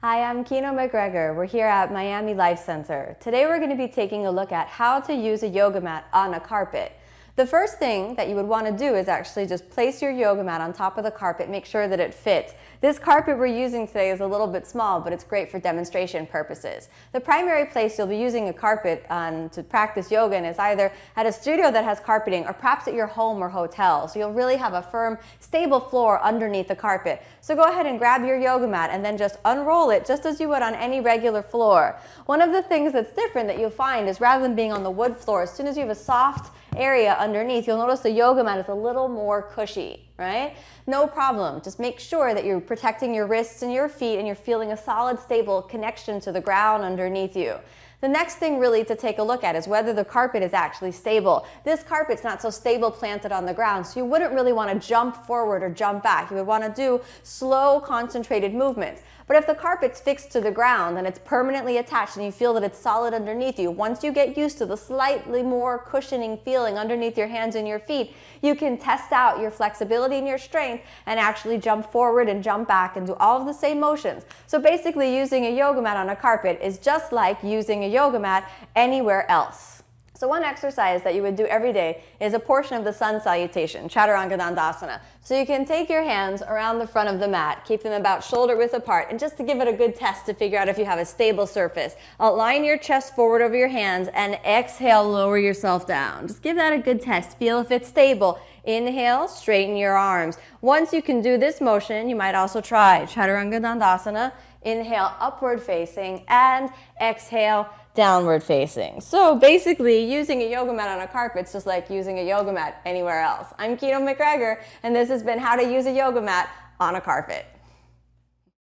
Hi, I'm Kino McGregor. We're here at Miami Life Center. Today we're going to be taking a look at how to use a yoga mat on a carpet. The first thing that you would want to do is actually just place your yoga mat on top of the carpet, make sure that it fits. This carpet we're using today is a little bit small, but it's great for demonstration purposes. The primary place you'll be using a carpet on to practice yoga in is either at a studio that has carpeting or perhaps at your home or hotel. So you'll really have a firm, stable floor underneath the carpet. So go ahead and grab your yoga mat and then just unroll it just as you would on any regular floor. One of the things that's different that you'll find is rather than being on the wood floor, as soon as you have a soft area underneath, you'll notice the yoga mat is a little more cushy, right? No problem. Just make sure that you're protecting your wrists and your feet and you're feeling a solid, stable connection to the ground underneath you. The next thing really to take a look at is whether the carpet is actually stable. This carpet's not so stable planted on the ground, so you wouldn't really want to jump forward or jump back. You would want to do slow, concentrated movements. But if the carpet's fixed to the ground and it's permanently attached and you feel that it's solid underneath you, once you get used to the slightly more cushioning feeling underneath your hands and your feet, you can test out your flexibility and your strength and actually jump forward and jump back and do all of the same motions. So basically using a yoga mat on a carpet is just like using a yoga mat anywhere else. So one exercise that you would do every day is a portion of the sun salutation, Chaturanga Dandasana. So you can take your hands around the front of the mat, keep them about shoulder width apart, and just to give it a good test to figure out if you have a stable surface, align your chest forward over your hands and exhale, lower yourself down. Just give that a good test. Feel if it's stable. Inhale, straighten your arms. Once you can do this motion, you might also try Chaturanga Dandasana. Inhale, upward facing, and exhale, downward facing. So basically, using a yoga mat on a carpet is just like using a yoga mat anywhere else. I'm Kino McGregor, and this has been how to use a yoga mat on a carpet.